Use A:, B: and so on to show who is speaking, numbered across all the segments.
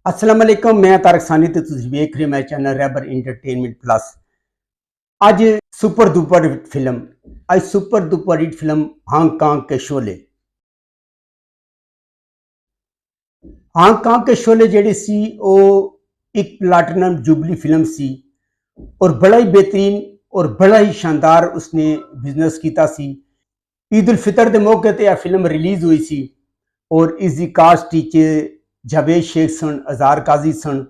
A: अस्सलाम वालेकुम, मैं तारक सानी ते तुसीं वेख रहे हो मेरा चैनल रैबर इंटरटेनमेंट प्लस। अज super duper hit film Hong Kong के शोले। हांगकांग के शोले जिहड़ी सी ओ एक प्लैटिनम जुबली फिल्म सी और बड़ा ही बेहतरीन और बड़ा ही शानदार उसने बिजनेस किया सी। ईद उल फितर के मौके पर यह फिल्म रिलीज हुई सी और इसकी कास्ट जावेद शेख सन, अज़ार काजी सन।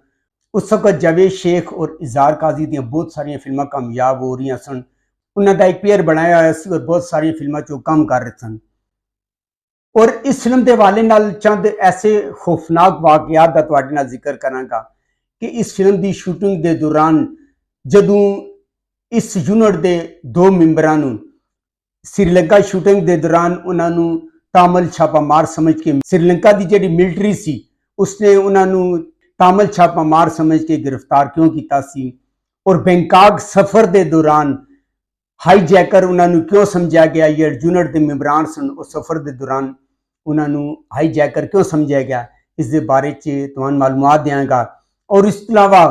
A: उस वक्त जावेद शेख और इज़हार काजी दी बहुत सारिया फिल्मां कामयाब हो रही सन। उन्होंने एक पेयर बनाया हुआ सी और बहुत सारिया फिल्मों चो काम कर रहे सन। और इस फिल्म के हवाले नाल चंद ऐसे खौफनाक वाकयात का तुहाडे नाल जिक्र करांगा कि इस फिल्म की शूटिंग के दौरान जदों इस यूनिट के दो मैंबरां नूं श्रीलंका शूटिंग के दौरान उन्होंने तामल छापा मार समझ के श्रीलंका की जिहड़ी मिलिटरी सी उसने उन्होंने तामल छापा मार समझ के गिरफ्तार क्यों किया सी और बैंकाक सफर के दौरान हाईजैकर उन्होंने क्यों समझा गया। ये यूनिट के मैंबरान सन उस सफर के दौरान उन्होंने हाईजैकर क्यों समझा गया, इस बारे तुहानूं मालूमात देंगा। और इस अलावा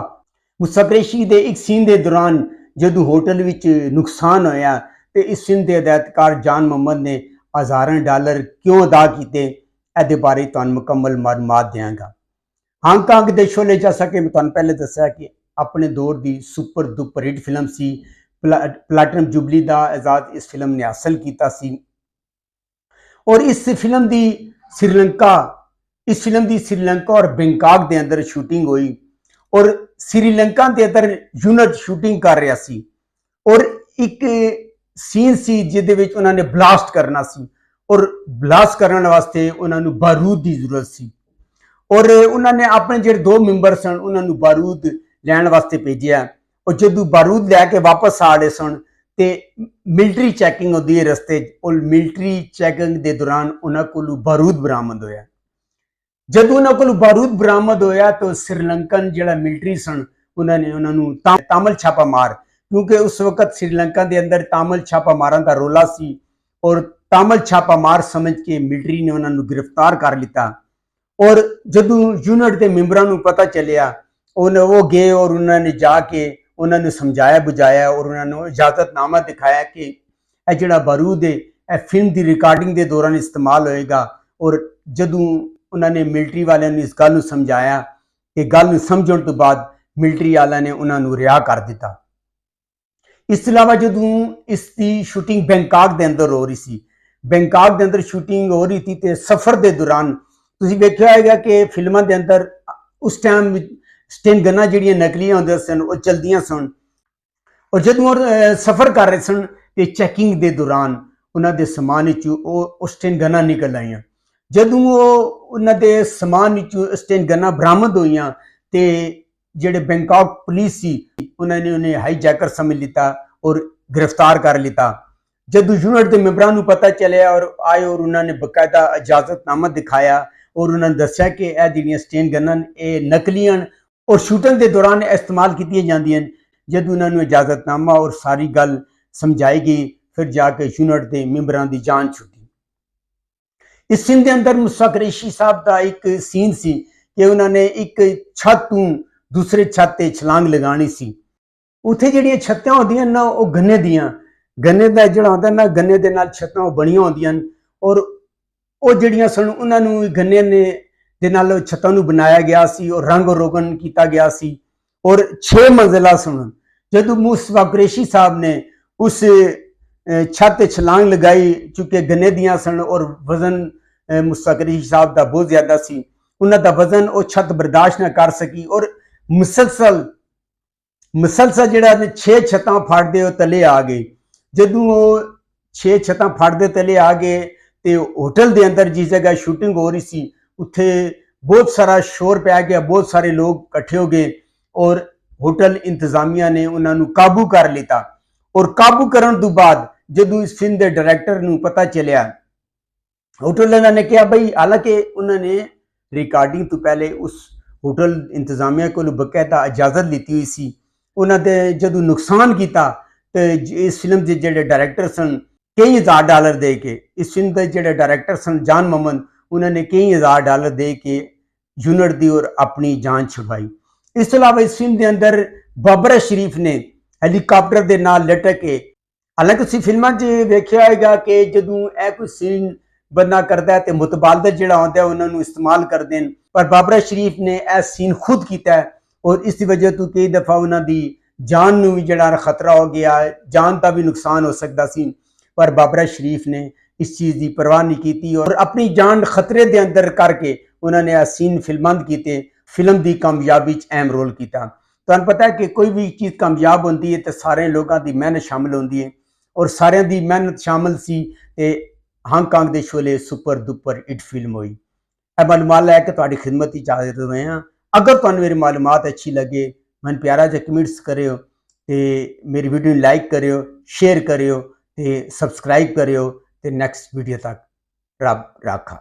A: मूसा कुरैशी के एक सीन के दौरान जदों होटल विच नुकसान होया तो इस फिल्म के हिदायतकार जान मोहम्मद ने हज़ारों डॉलर क्यों अदा किए, ए बारे तुहानूं मुकम्मल मालूमात देंगा। हांगकांग के शोले जैसा कि मैं तुहानूं पहले दस्या कि अपने दौर की सुपर डुपर हिट फिल्म सी। प्लैटिनम जुबली का एजाज इस फिल्म ने हासिल किया सी और इस फिल्म की श्रीलंका और बैंकाक के अंदर शूटिंग हुई और श्रीलंका के अंदर यूनिट शूटिंग कर रहा सी और एक सीन सी जिहदे विच उन्होंने ब्लास्ट करना सी और ब्लास्ट करने वास्ते उन्होंने बारूद की जरूरत सी और उन्होंने अपने जो दो मैंबर सन उन्होंने बारूद लैण वास्ते भेजा और जदों बारूद लैके वापस आ रहे सन तो मिलिटरी चैकिंग होती है रस्ते और मिलिटरी चैकिंग के दौरान उन्होंने को बारूद बरामद होया। जदों उन्होंने को बारूद बरामद होया तो श्रीलंकन जिहड़ा मिलिटरी सन उन्होंने तामल छापा मार, क्योंकि उस वक्त श्रीलंका के अंदर तामल छापा मारन का रोला सी और तामल छापा मार समझ के मिलिटरी ने उन्होंने गिरफ्तार कर लिया। और जदों यूनिट के मैंबरां नूं पता चलिया वो गए और उन्होंने जाके उन्होंने समझाया बुझाया और उन्होंने इजाजतनामा दिखाया कि यह जिहड़ा बारूद है यह फिल्म की रिकॉर्डिंग के दौरान इस्तेमाल होएगा। और जदों उन्होंने मिलिटरी वाले ने इस गल समझाया कि गल समझने तो बाद मिलिटरी वाले ने उन्होंने रिहा कर दिता। इस अलावा जदों इसकी शूटिंग बैंकाक के अंदर हो रही सी, बैंकाक के अंदर शूटिंग हो रही थी तो सफर के दौरान तुसीं वेख्या होगा कि फिल्मां के अंदर उस टाइम स्टेन गन्ना जिहड़ियां नकलियां होंदियां सन वो चलदियां सन और जदों सफर कर रहे सन तो चैकिंग के दौरान उन्होंने समान स्टेन गन्ना निकल आईयां। जदों उन्होंने समान स्टेन गन्ना बरामद होईयां तो जिहड़े बैंकाक पुलिस सी उन्होंने उन्हें हाईजैकर समझ लिता और गिरफ्तार कर लिता। जदों यूनिट के मैंबरां नूं पता चलिया और आए और उन्होंने बकायदा इजाजतनामा दिखाया और उन्होंने दस्सिया कि यह जिहड़ियां स्टेन गन्नां ये नकलियां और शूटिंग के दौरान इस्तेमाल की जांदियां। जदों उन्होंने इजाजतनामा और सारी गल समझाई गई फिर जाके यूनिट के मैंबरां की जान छुटी। इस फिल्म के अंदर मूसा कुरैशी साहब का एक सीन सी कि उन्होंने एक छत तों दूसरे छत ते छलांग लगानी सी। उत्थे जिहड़ियां छत्तां होंदियां ना वो गन्ने दियां, गन्ने का जिहड़ा होंदा ना गन्ने दे नाल छत्तां बणियां होंदियां और वो जिहड़ियां सन उन्होंने गन्ने ने दे नाल छत्तां नूं बनाया गया सी और रंग रोगन किया गया सी और 6 मंजिला सन। जदों मूसा कुरैशी साहब ने उस छत ते छलांग लगाई चूंकि गन्ने दियां सन और वजन मूसा कुरैशी साहब का बहुत ज्यादा सी, उन्हों का वजन वो छत बर्दाश्त न कर सकी और मुसलसल जिहड़ा 6 छत्तां फड़दे तले आ गए। जदों वो 6 छत्तां फड़दे तले आ गए तो होटल के अंदर जिस जगह शूटिंग हो रही सी उत्थे बहुत सारा शोर पै गया, बहुत सारे लोग इकट्ठे हो गए और होटल इंतजामिया ने उन्होंने काबू कर लिया। और काबू करने तो बाद जदों इस फिल्म के डायरैक्टर नूं पता चलिया होटल वालों ने कहा भाई, हालांकि उन्होंने रिकॉर्डिंग तो पहले उस होटल इंतजामिया को बकायदा इजाजत लीती हुई सी, उन्होंने जदों नुकसान किया तो इस फिल्म के जिहड़े डायरैक्टर सन कई हज़ार डॉलर दे के, इस फिल्म के जिहड़े डायरैक्टर सन जान मोहम्मद उन्होंने कई हज़ार डॉलर दे के यूनिट दी और अपनी जान छुड़वाई। इस तो इलावा इस फिल्म के अंदर बाबरा शरीफ ने हैलीकाप्टर के नाल लटक के, हालांकि तुसीं फिल्मां 'च वेखिया होएगा कि जदों यह कोई सीन बंदा करता है तो मुतबालदा जिहड़ा आउंदा है उन्होंने इस्तेमाल करते हैं, पर बाबरा शरीफ ने यह सीन खुद किया है और इस वजह तो कई दफ़ा उन्होंने जान नूं भी जिहड़ा खतरा हो गया, जान का भी नुकसान हो सकता सी, पर बाबरा शरीफ ने इस चीज़ की परवाह नहीं की और अपनी जान खतरे के अंदर करके उन्होंने यह सीन फिल्मबंद किए, फिल्म की कामयाबी अहम रोल किया। तुहानूं पता है कि कोई भी चीज़ कामयाब होती है तो सारे लोगों की मेहनत शामिल होती है और सारिਆਂ की मेहनत शामिल सी ते हांगकांग दे Sholay super duper hit film हुई। यह मालूमात लैके तुहाडी खिदमत विच हाजिर होए हां। अगर तुहानूं मेरी मालूमात अच्छी लगे, मैनूं प्यारा जिहा कमेंट्स करियो ते मेरी वीडियो नूं लाइक करियो, शेयर करियो ते सबसक्राइब करियो ते नैक्सट वीडियो तक रब राखा।